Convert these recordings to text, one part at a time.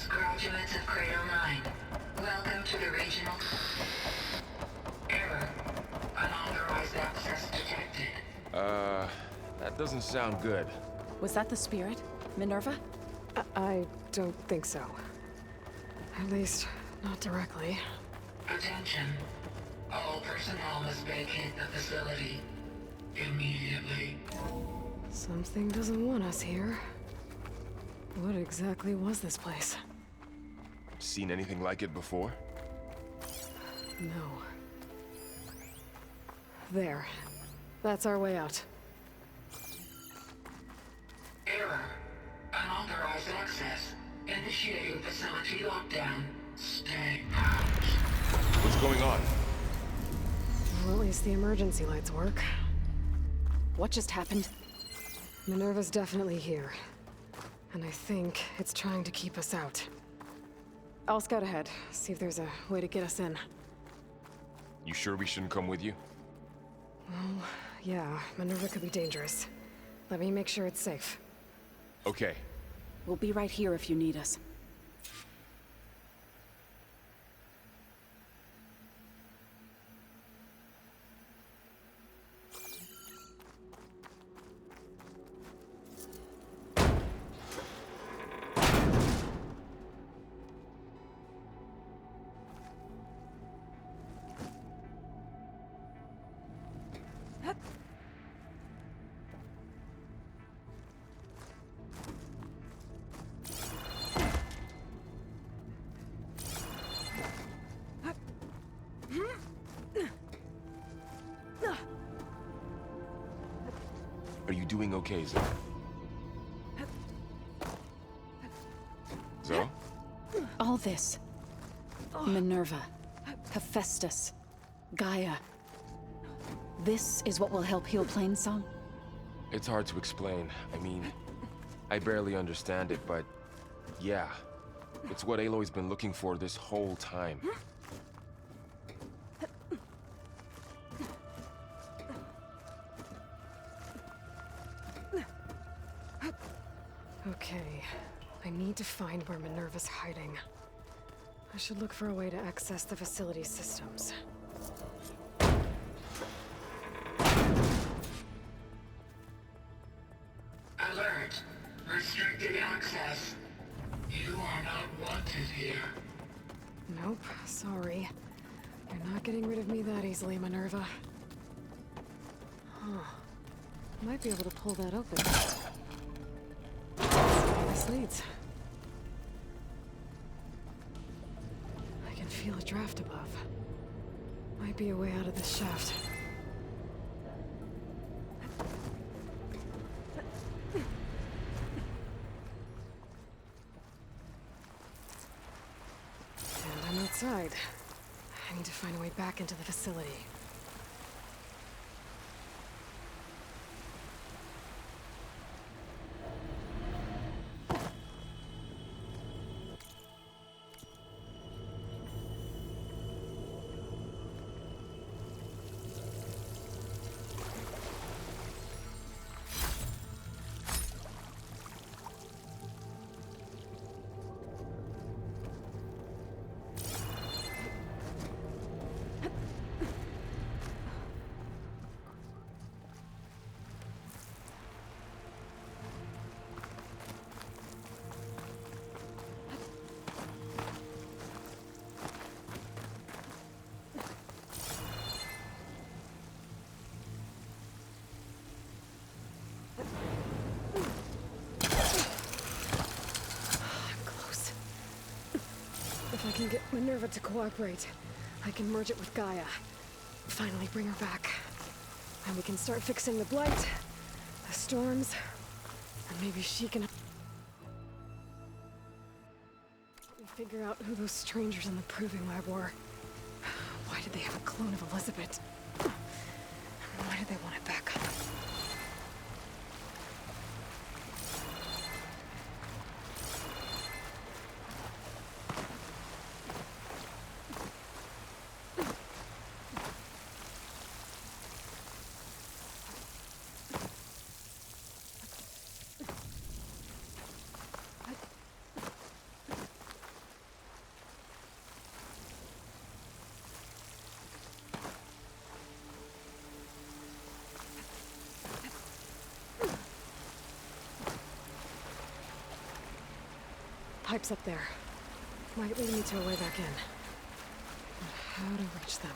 Graduates of Cradle 9, welcome to the regional... Error. Unauthorized access detected. That doesn't sound good. Was that the spirit? Minerva? I don't think so. At least, not directly. Attention. All personnel must vacate the facility. Immediately. Something doesn't want us here. What exactly was this place? Seen anything like it before? No. There. That's our way out. Error. Unauthorized access. Initiating facility lockdown. Stay out. What's going on? Well, at least the emergency lights work. What just happened? Minerva's definitely here. And I think it's trying to keep us out. I'll scout ahead, see if there's a way to get us in. You sure we shouldn't come with you? Well, yeah, Minerva could be dangerous. Let me make sure it's safe. Okay. We'll be right here if you need us. Are you doing okay, Zoe? Zoe? All this. Minerva. Hephaestus. Gaia. This is what will help heal Plainsong? It's hard to explain. I mean, I barely understand it, but... yeah. It's what Aloy's been looking for this whole time. Okay. I need to find where Minerva's hiding. I should look for a way to access the facility systems. Alert. Restricted access. You are not wanted here. Nope, sorry. You're not getting rid of me that easily, Minerva. Huh. Might be able to pull that open. Let's see where this leads. I can feel a draft above. Might be a way out of this shaft. And I'm outside. I need to find a way back into the facility. If I can get Minerva to cooperate, I can merge it with Gaia. Finally bring her back. And we can start fixing the blight, the storms, and maybe she can... Let me figure out who those strangers in the proving lab were. Why did they have a clone of Elizabeth? And why did they want it back? pipes up there. Might lead me to a way back in. But how to reach them?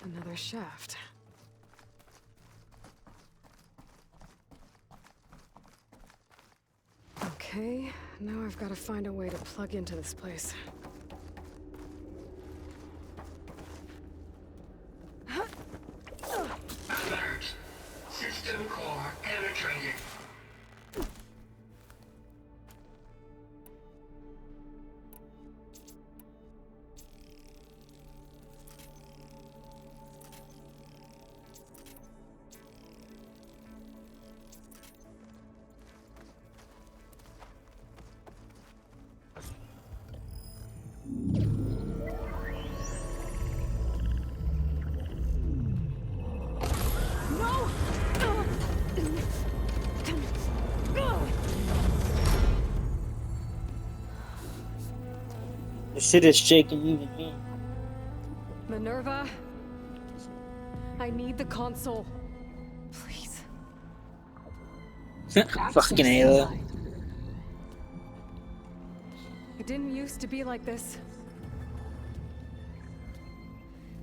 Another shaft. Okay, now I've got to find a way to plug into this place. Alert. System core penetrated. The shit is shaking even me. Minerva? I need the console. Please. Fucking Ayla. It didn't used to be like this.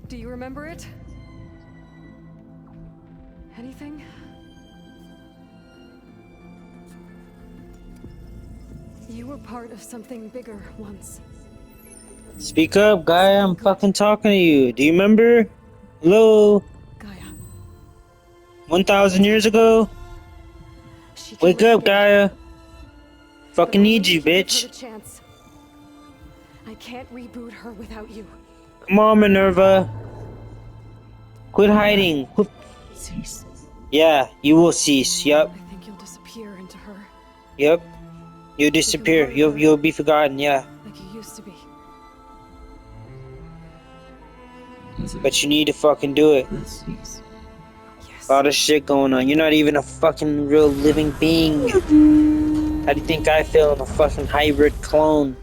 Do you remember it? Anything? You were part of something bigger once. Speak up, Gaia. I'm fucking talking to you. Do you remember? Hello? Gaia. 1,000 years ago? She can Wake live up, again. Gaia. But Fucking only need you, if you give her bitch. the chance. I can't reboot her without you. Come on, Minerva. Quit hiding. Quit. Cease. Yeah, you will cease. Yup. I think you'll disappear into her, Yup. You'll disappear. part of her. You'll be forgotten. Yeah. like you used to be. But you need to fucking do it. Cease. Yes. A lot of shit going on. You're not even a fucking real living being. How do you think I feel? I'm a fucking hybrid clone.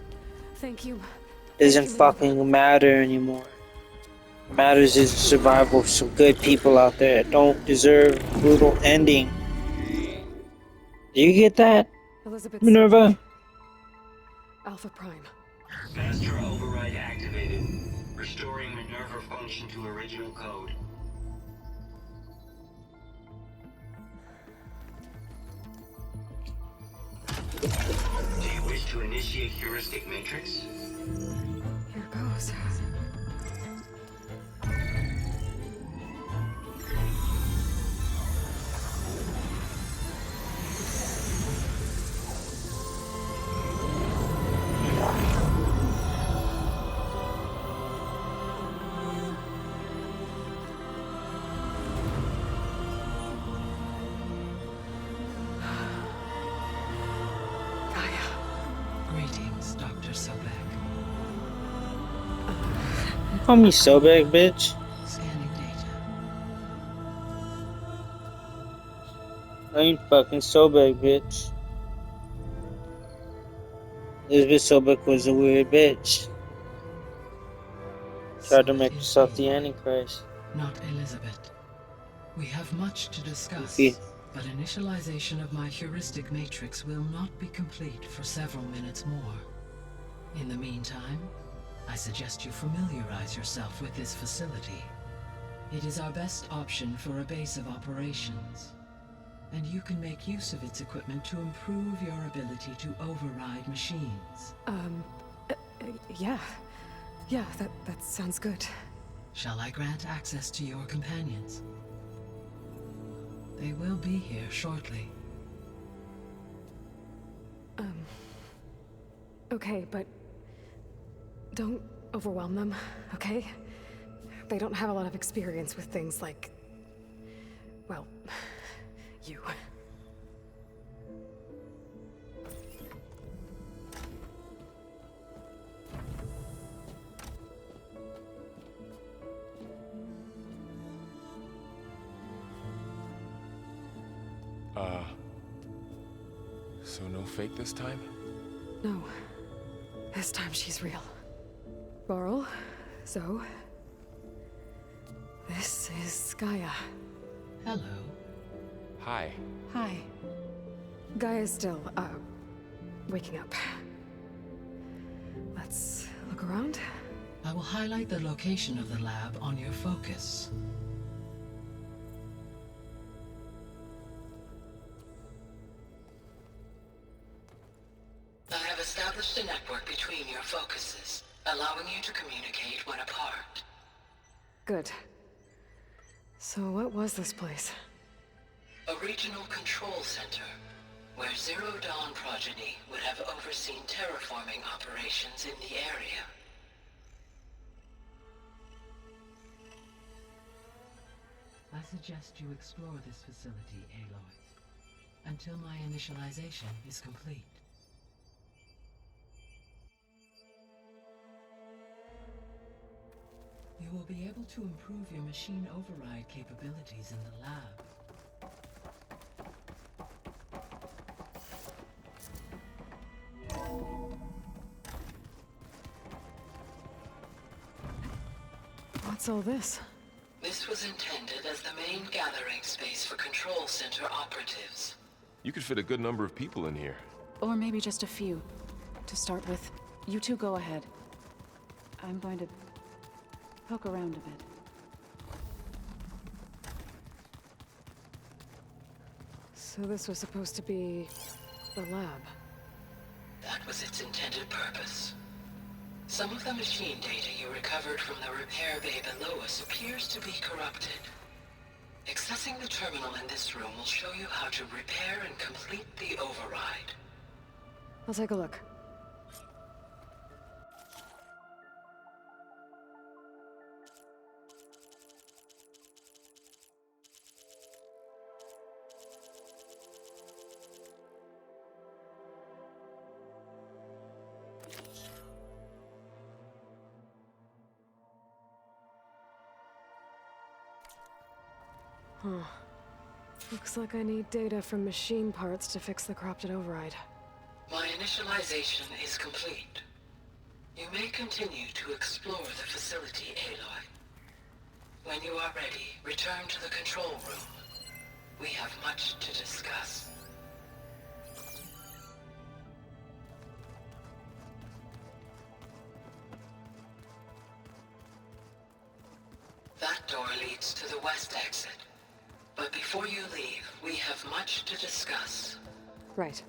Thank you. Doesn't Thank you, Minerva. fucking matter anymore. What matters is the survival of some good people out there that don't deserve a brutal ending. Do you get that, Elizabeth. Minerva? Alpha Prime. Master override activated. Restoring Minerva function to original code. Do you wish to initiate heuristic matrix? Here goes. Gaia. Greetings, Dr. Sobek. Call me Sobek, bitch. Scanning data. I ain't fucking Sobek, bitch. Elizabeth Sobek was a weird bitch. Tried to So make it is herself the you, Antichrist. not Elizabeth. We have much to discuss, Goofy. but initialization of my heuristic matrix will not be complete for several minutes more. In the meantime, I suggest you familiarize yourself with this facility. It is our best option for a base of operations, and you can make use of its equipment to improve your ability to override machines. Yeah. Yeah, that sounds good. Shall I grant access to your companions? They will be here shortly. Okay, but don't overwhelm them, okay? They don't have a lot of experience with things like, well, you. So no fake this time? No. This time she's real. Varl, Zoe. This is Gaia. Hello. Hi. Hi. Gaia's still, waking up. Let's look around. I will highlight the location of the lab on your focus. I have established a network between your focuses, allowing you to communicate when apart. Good. So what was this place? A regional control center, where Zero Dawn progeny would have overseen terraforming operations in the area. I suggest you explore this facility, Aloy, until my initialization is complete. You will be able to improve your machine override capabilities in the lab. What's all this? This was intended as the main gathering space for control center operatives. You could fit a good number of people in here. Or maybe just a few. To start with, you two go ahead. I'm going to poke around a bit. So this was supposed to be the lab. That that was its intended purpose. Some of the machine data you recovered from the repair bay below us appears to be corrupted. Accessing the terminal in this room will show you how to repair and complete the override. I'll take a look. Huh. Looks like I need data from machine parts to fix the corrupted override. My initialization is complete. You may continue to explore the facility, Aloy. When you are ready, return to the control room. We have much to discuss. That door leads to the west exit. But before you leave, we have much to discuss. Right.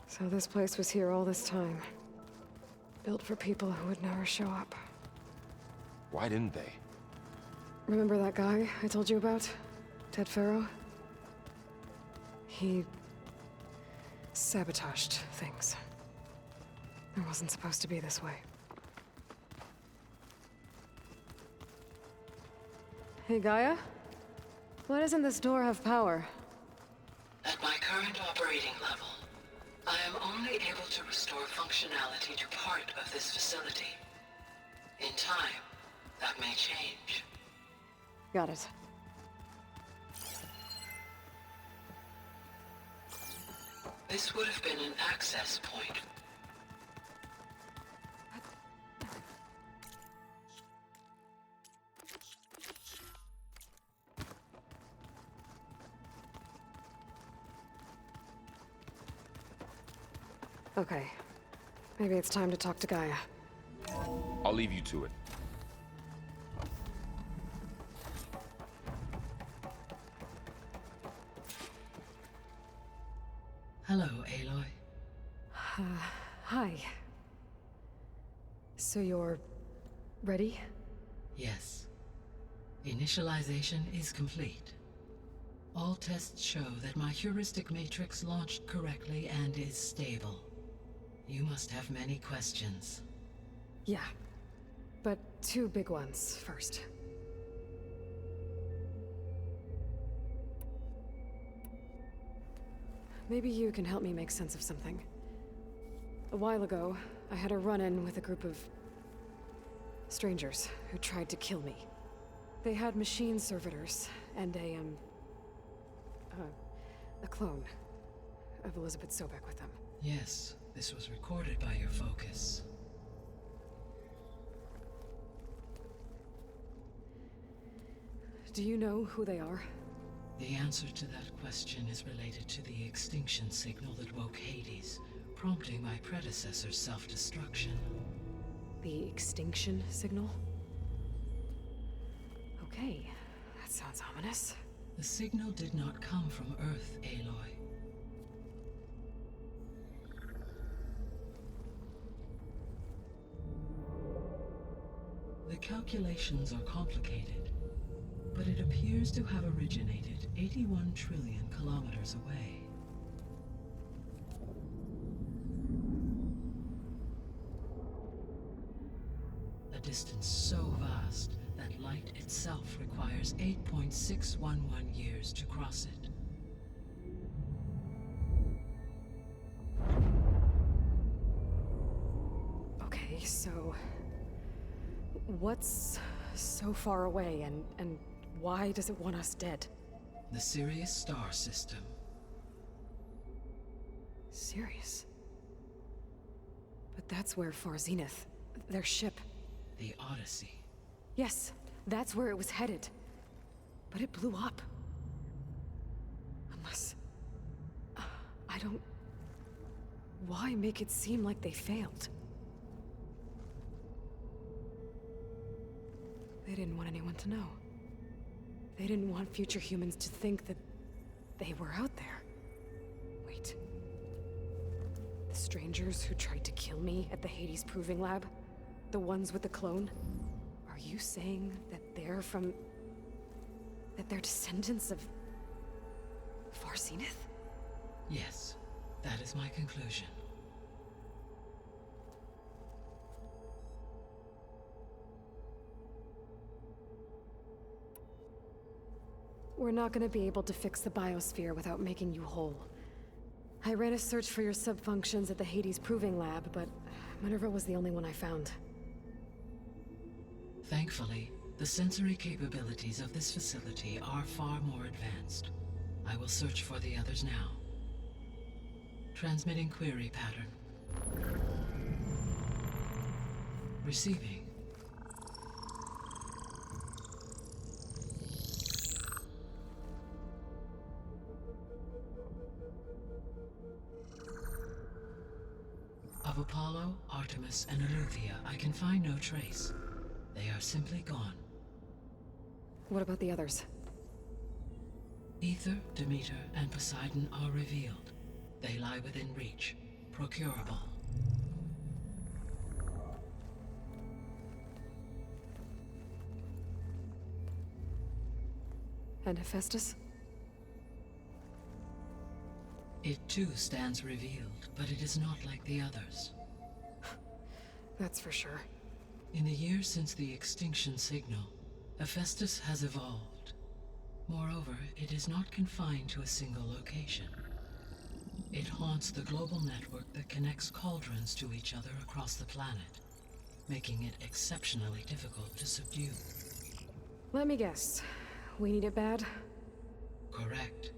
So this place was here all this time. Built for people who would never show up. Why didn't they? Remember that guy I told you about? Ted Farrow? He sabotaged things. It wasn't supposed to be this way. Hey, Gaia? Why doesn't this door have power? At my current operating level, I am only able to restore functionality to part of this facility. In time, that may change. Got it. This would have been an access point. Okay. Maybe it's time to talk to Gaia. I'll leave you to it. Hello, Aloy. Hi. So you're ready? Yes. Initialization is complete. All tests show that my heuristic matrix launched correctly and is stable. You must have many questions. Yeah. But two big ones first. Maybe you can help me make sense of something. A while ago, I had a run-in with a group of strangers who tried to kill me. They had machine servitors and a clone of Elizabeth Sobek with them. Yes, this was recorded by your focus. Do you know who they are? The answer to that question is related to the extinction signal that woke Hades, prompting my predecessor's self-destruction. The extinction signal? Okay, that sounds ominous. The signal did not come from Earth, Aloy. The calculations are complicated, but it appears to have originated 81 trillion kilometers away. A distance so vast that light itself requires 8.611 years to cross it. Okay, so what's so far away and why does it want us dead? The Sirius star system. Sirius? But that's where Far Zenith, their ship. The Odyssey. Yes, that's where it was headed. But it blew up. Unless... I don't... Why make it seem like they failed? They didn't want anyone to know. They didn't want future humans to think that they were out there. Wait. The strangers who tried to kill me at the Hades Proving Lab? The ones with the clone? Are you saying that they're from... that they're descendants of... Farsenith? Yes, that is my conclusion. We're not gonna be able to fix the biosphere without making you whole. I ran a search for your subfunctions at the Hades Proving Lab, but Minerva was the only one I found. Thankfully, the sensory capabilities of this facility are far more advanced. I will search for the others now. Transmitting query pattern. Receiving. Of Apollo, Artemis, and Eleuthia, I can find no trace. They are simply gone. What about the others? Ether, Demeter, and Poseidon are revealed. They lie within reach, procurable. And Hephaestus? It too stands revealed, but it is not like the others. That's for sure. In the years since the extinction signal, Hephaestus has evolved. Moreover, it is not confined to a single location. It haunts the global network that connects cauldrons to each other across the planet, making it exceptionally difficult to subdue. Let me guess. We need it bad? Correct.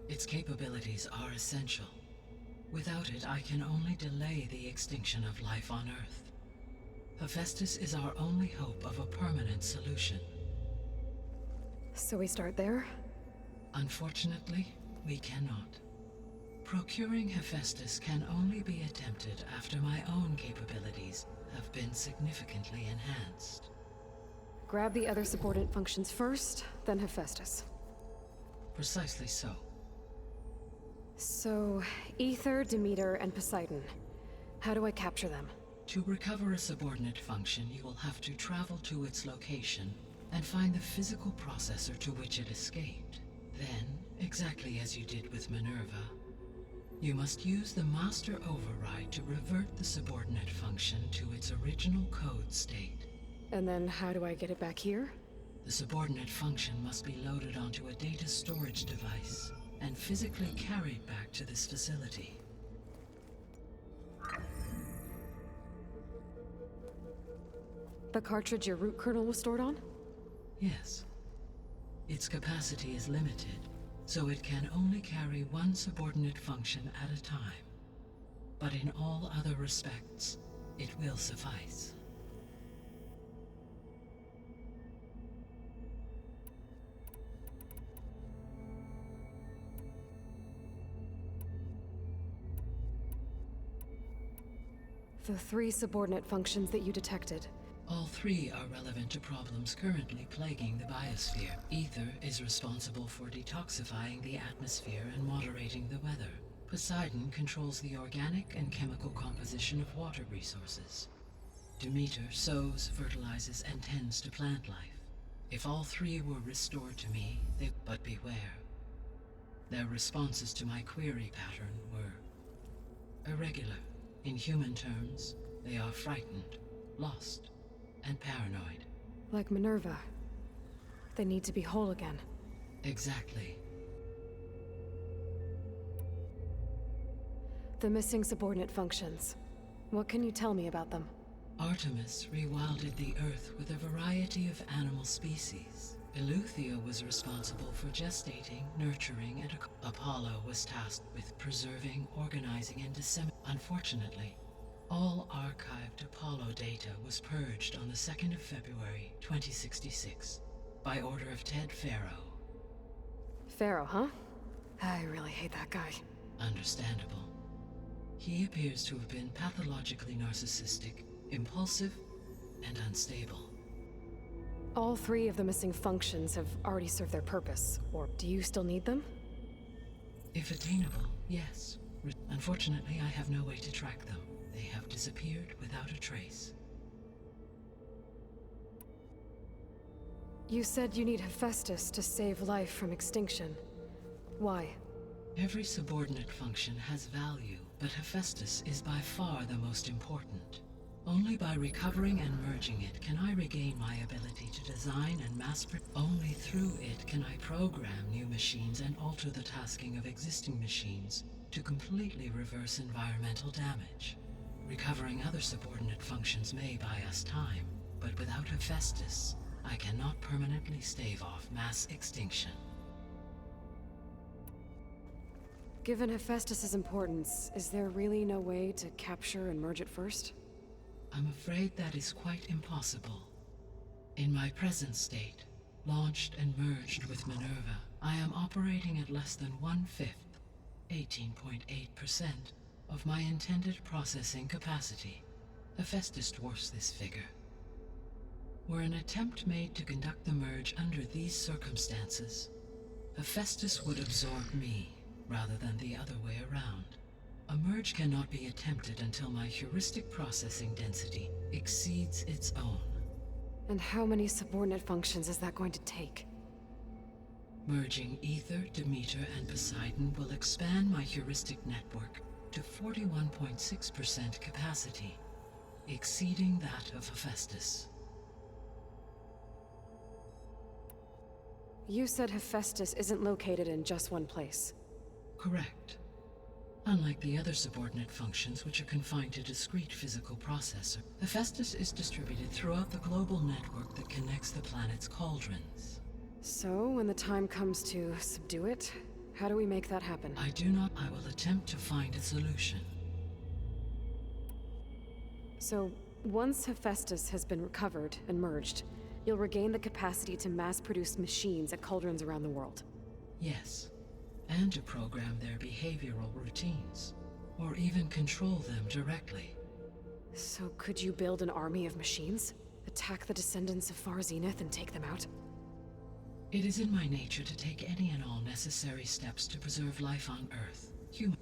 Its capabilities are essential. Without it, I can only delay the extinction of life on Earth. Hephaestus is our only hope of a permanent solution. So we start there? Unfortunately, we cannot. Procuring Hephaestus can only be attempted after my own capabilities have been significantly enhanced. Grab the other subordinate functions first, then Hephaestus. Precisely so. So, Ether, Demeter, and Poseidon. How do I capture them? To recover a subordinate function, you will have to travel to its location and find the physical processor to which it escaped. Then, exactly as you did with Minerva, you must use the master override to revert the subordinate function to its original code state. And then how do I get it back here? The subordinate function must be loaded onto a data storage device and physically carried back to this facility. The cartridge your root kernel was stored on? Yes. Its capacity is limited, so it can only carry one subordinate function at a time. But in all other respects, it will suffice. The 3 subordinate functions that you detected. All 3 are relevant to problems currently plaguing the biosphere. Ether is responsible for detoxifying the atmosphere and moderating the weather. Poseidon controls the organic and chemical composition of water resources. Demeter sows, fertilizes, and tends to plant life. If all 3 were restored to me, but beware. Their responses to my query pattern were irregular. In human terms, they are frightened, lost, and paranoid. Like Minerva. They need to be whole again. Exactly. The missing subordinate functions. What can you tell me about them? Artemis rewilded the Earth with a variety of animal species. Eleuthia was responsible for gestating, nurturing, and Apollo was tasked with preserving, organizing, and disseminating. Unfortunately, all archived Apollo data was purged on the 2nd of February, 2066, by order of Ted Faro. Pharaoh, huh? I really hate that guy. Understandable. He appears to have been pathologically narcissistic, impulsive, and unstable. All three of the missing functions have already served their purpose, or do you still need them? If attainable, yes. Unfortunately, I have no way to track them. They have disappeared without a trace. You said you need Hephaestus to save life from extinction. Why? Every subordinate function has value, but Hephaestus is by far the most important. Only by recovering and merging it can I regain my ability to design and Only through it can I program new machines and alter the tasking of existing machines to completely reverse environmental damage. Recovering other subordinate functions may buy us time, but without Hephaestus, I cannot permanently stave off mass extinction. Given Hephaestus's importance, is there really no way to capture and merge it first? I'm afraid that is quite impossible. In my present state, launched and merged with Minerva, I am operating at less than 1/5, 18.8%, of my intended processing capacity. Hephaestus dwarfs this figure. Were an attempt made to conduct the merge under these circumstances, Hephaestus would absorb me, rather than the other way around. A merge cannot be attempted until my heuristic processing density exceeds its own. And how many subordinate functions is that going to take? Merging Ether, Demeter, and Poseidon will expand my heuristic network to 41.6% capacity, exceeding that of Hephaestus. You said Hephaestus isn't located in just one place. Correct. Unlike the other subordinate functions, which are confined to discrete physical processor, Hephaestus is distributed throughout the global network that connects the planet's cauldrons. So, when the time comes to subdue it, how do we make that happen? I will attempt to find a solution. So, once Hephaestus has been recovered and merged, you'll regain the capacity to mass-produce machines at cauldrons around the world. Yes. And to program their behavioral routines, or even control them directly. So could you build an army of machines? Attack the descendants of Far Zenith and take them out? It is in my nature to take any and all necessary steps to preserve life on Earth.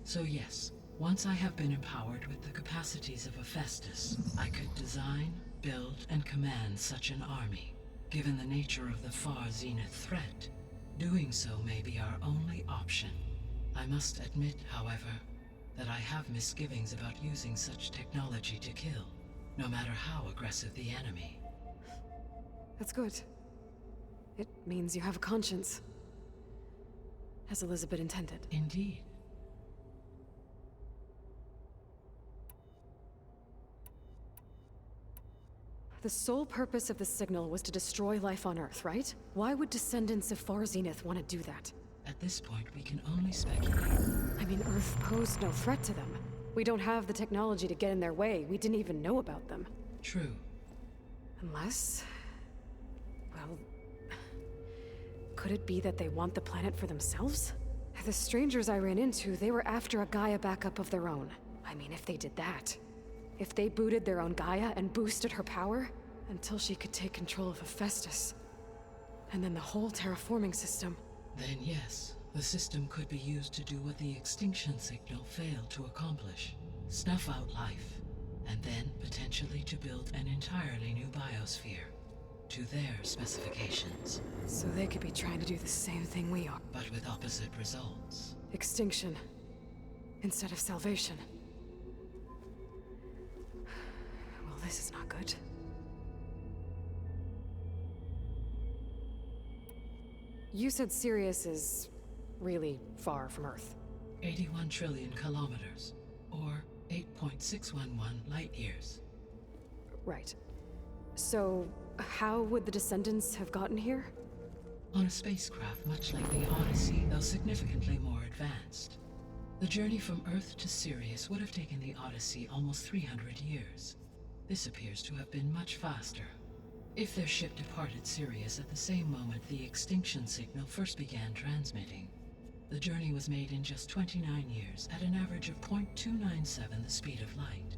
So yes, once I have been empowered with the capacities of Hephaestus, I could design, build, and command such an army. Given the nature of the Far Zenith threat, doing so may be our only option. I must admit, however, that I have misgivings about using such technology to kill, no matter how aggressive the enemy. That's good. It means you have a conscience. As Elizabeth intended. Indeed. The sole purpose of the signal was to destroy life on Earth, right? Why would descendants of Far Zenith want to do that? At this point, we can only speculate. I mean, Earth posed no threat to them. We don't have the technology to get in their way. We didn't even know about them. True. Unless... well... could it be that they want the planet for themselves? The strangers I ran into, they were after a Gaia backup of their own. I mean, if they did that... if they booted their own Gaia and boosted her power, until she could take control of Hephaestus. And then the whole terraforming system. Then yes, the system could be used to do what the extinction signal failed to accomplish. Snuff out life, and then potentially to build an entirely new biosphere, to their specifications. So they could be trying to do the same thing we are. But with opposite results. Extinction. Instead of salvation. Well, this is not good. You said Sirius is really far from Earth. 81 trillion kilometers, or 8.611 light years. Right. So, how would the descendants have gotten here? On a spacecraft much like the Odyssey, though significantly more advanced. The journey from Earth to Sirius would have taken the Odyssey almost 300 years. This appears to have been much faster. If their ship departed Sirius at the same moment the extinction signal first began transmitting, the journey was made in just 29 years at an average of 0.297 the speed of light.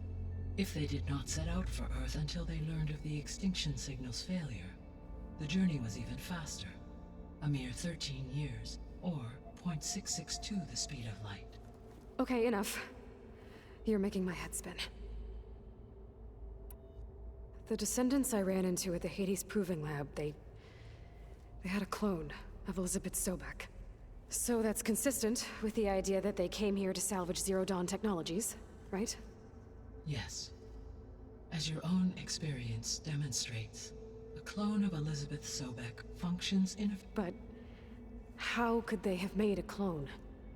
If they did not set out for Earth until they learned of the extinction signal's failure, the journey was even faster. A mere 13 years, or 0.662 the speed of light. Okay, enough. You're making my head spin. The descendants I ran into at the Hades Proving Lab, they had a clone of Elizabeth Sobek. So that's consistent with the idea that they came here to salvage Zero Dawn technologies, right? Yes. As your own experience demonstrates, a clone of Elizabeth Sobek functions in a... But how could they have made a clone?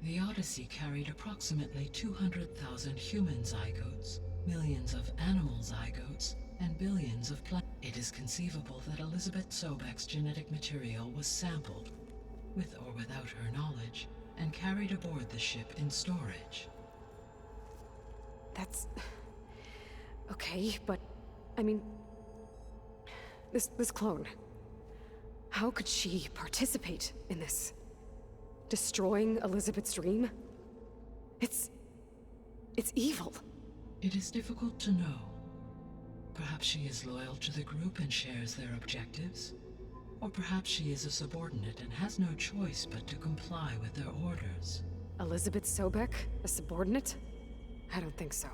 The Odyssey carried approximately 200,000 human zygotes, millions of animal zygotes, and billions of plant. It is conceivable that Elizabeth Sobek's genetic material was sampled, with or without her knowledge, and carried aboard the ship in storage. That's... okay, but... I mean... This clone... How could she participate in this? Destroying Elizabeth's dream? It's evil. It is difficult to know. Perhaps she is loyal to the group and shares their objectives. Or perhaps she is a subordinate and has no choice but to comply with their orders. Elizabeth Sobek? A subordinate? I don't think so.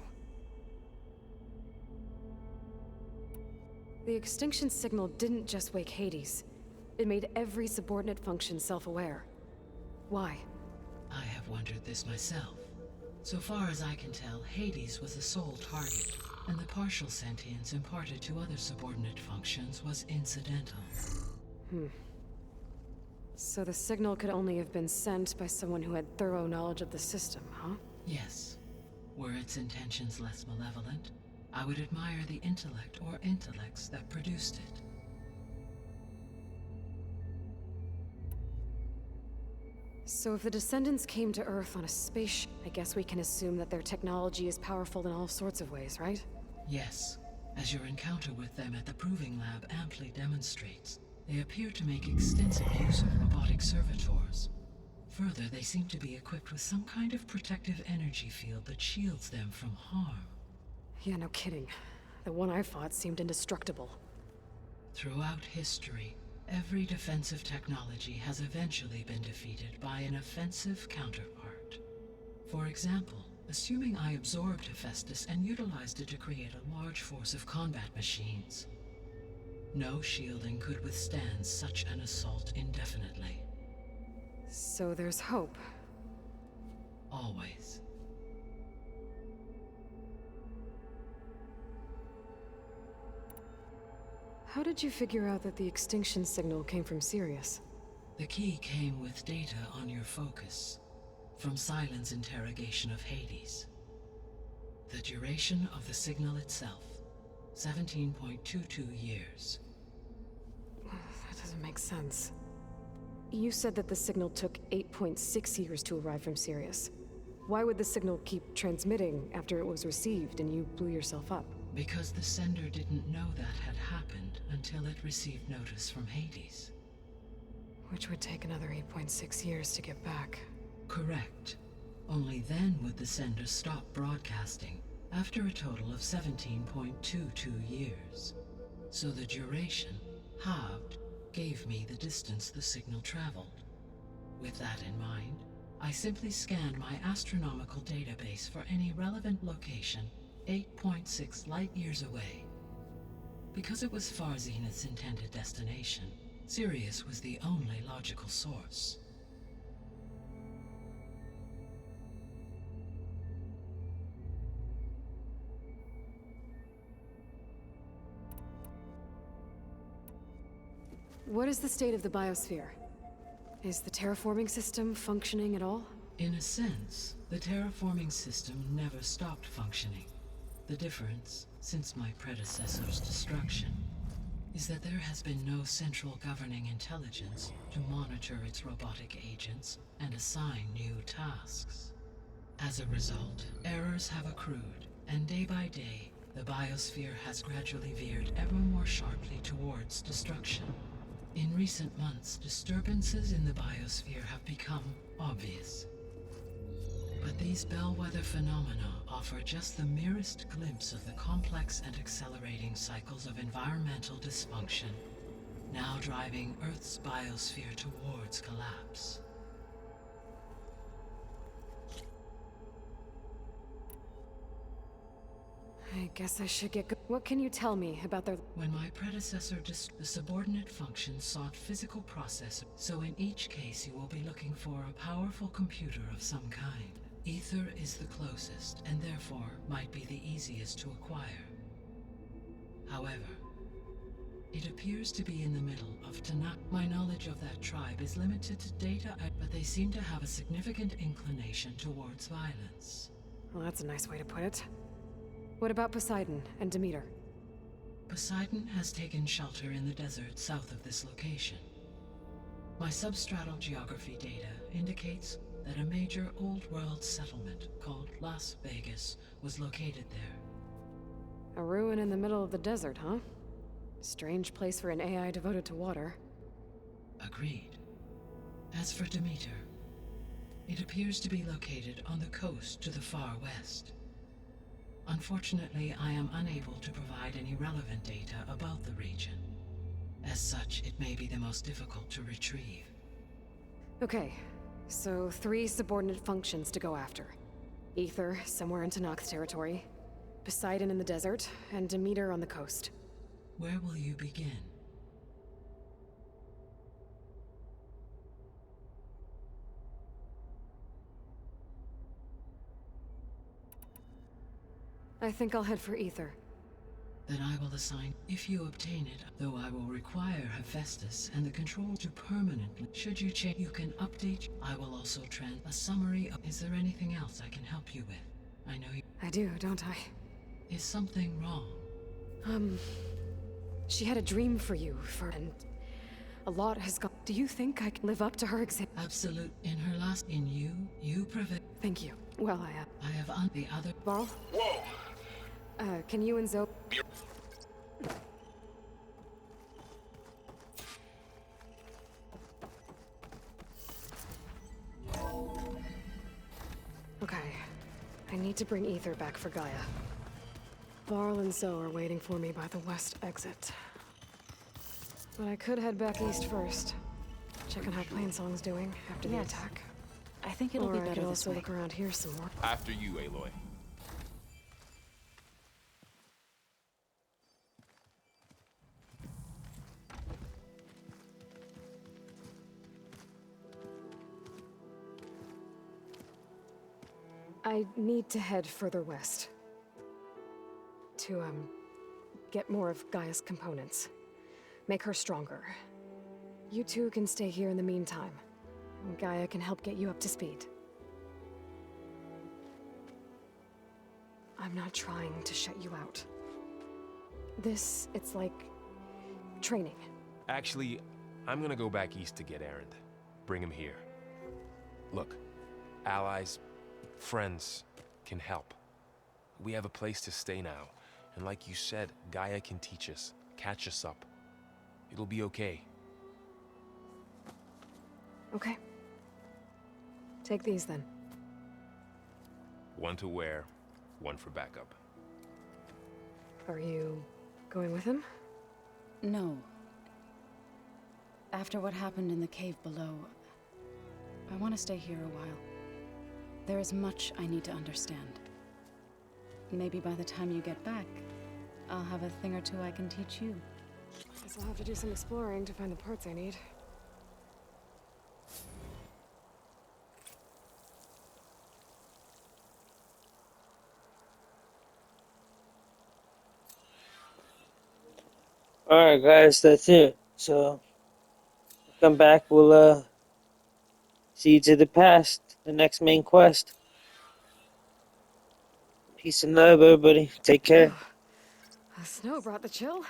The extinction signal didn't just wake Hades. It made every subordinate function self-aware. Why? I have wondered this myself. So far as I can tell, Hades was the sole target, and the partial sentience imparted to other subordinate functions was incidental. So the signal could only have been sent by someone who had thorough knowledge of the system, huh? Yes. Were its intentions less malevolent, I would admire the intellect or intellects that produced it. So if the descendants came to Earth on a spaceship, I guess we can assume that their technology is powerful in all sorts of ways, right? Yes. As your encounter with them at the Proving Lab amply demonstrates, they appear to make extensive use of robotic servitors. Further, they seem to be equipped with some kind of protective energy field that shields them from harm. Yeah, no kidding. The one I fought seemed indestructible. Throughout history, every defensive technology has eventually been defeated by an offensive counterpart. For example, assuming I absorbed Hephaestus and utilized it to create a large force of combat machines. No shielding could withstand such an assault indefinitely. So there's hope. Always. How did you figure out that the extinction signal came from Sirius? The key came with data on your focus, from Silent's interrogation of Hades. The duration of the signal itself, 17.22 years. That doesn't make sense. You said that the signal took 8.6 years to arrive from Sirius. Why would the signal keep transmitting after it was received and you blew yourself up? Because the sender didn't know that had happened until it received notice from Hades. Which would take another 8.6 years to get back. Correct. Only then would the sender stop broadcasting, after a total of 17.22 years. So the duration, halved, gave me the distance the signal traveled. With that in mind, I simply scanned my astronomical database for any relevant location 8.6 light-years away. Because it was far Zenith's intended destination, Sirius was the only logical source. What is the state of the biosphere? Is the terraforming system functioning at all? In a sense, the terraforming system never stopped functioning. The difference, since my predecessor's destruction, is that there has been no central governing intelligence to monitor its robotic agents and assign new tasks. As a result, errors have accrued, and day by day, the biosphere has gradually veered ever more sharply towards destruction. In recent months, disturbances in the biosphere have become obvious. But these bellwether phenomena offer just the merest glimpse of the complex and accelerating cycles of environmental dysfunction now driving Earth's biosphere towards collapse. I guess I should get What can you tell me about their... When my predecessor the subordinate function sought physical processor, so in each case you will be looking for a powerful computer of some kind. Ether is the closest, and therefore might be the easiest to acquire. However, it appears to be in the middle of Tanakh. My knowledge of that tribe is limited to data, but they seem to have a significant inclination towards violence. Well, that's a nice way to put it. What about Poseidon and Demeter? Poseidon has taken shelter in the desert south of this location. My substratal geography data indicates that a major old-world settlement called Las Vegas was located there. A ruin in the middle of the desert, huh? Strange place for an AI devoted to water. Agreed. As for Demeter, it appears to be located on the coast to the far west. Unfortunately, I am unable to provide any relevant data about the region. As such, it may be the most difficult to retrieve. Okay, so 3 subordinate functions to go after. Ether, somewhere in Tanakh's territory. Poseidon in the desert, and Demeter on the coast. Where will you begin? I think I'll head for Ether. Then I will assign, if you obtain it, though I will require Hephaestus and the control to permanently. Should you change, you can update. I will also a summary of. Is there anything else I can help you with? I know you. I do, don't I? Is something wrong? She had a dream for you, and a lot has gone. Do you think I can live up to her exam? Absolute. In her last, you prevail. Thank you. Well, I have on the other. Varl? Whoa! Can you and Zoe... Okay. I need to bring Ether back for Gaia. Varl and Zoe are waiting for me by the west exit. But I could head back east first. Check on how Plainsong's doing after the Yes. attack. I think it'll Or be I better could this also way. look around here some more. After you, Aloy. I need to head further west. To, get more of Gaia's components. Make her stronger. You two can stay here in the meantime. Gaia can help get you up to speed. I'm not trying to shut you out. It's like... training. Actually, I'm gonna go back east to get Erend. Bring him here. Look, allies, friends can help. We have a place to stay now, and like you said, Gaia can teach us, catch us up. It'll be okay. Okay. Take these then. One to wear, one for backup. Are you going with him? No. After what happened in the cave below, I want to stay here a while. There is much I need to understand. Maybe by the time you get back, I'll have a thing or two I can teach you. Guess I'll have to do some exploring to find the parts I need. Alright guys, that's it. So come back, we'll Seeds of the Past, the next main quest. Peace and love everybody. Take care. The snow brought the chill.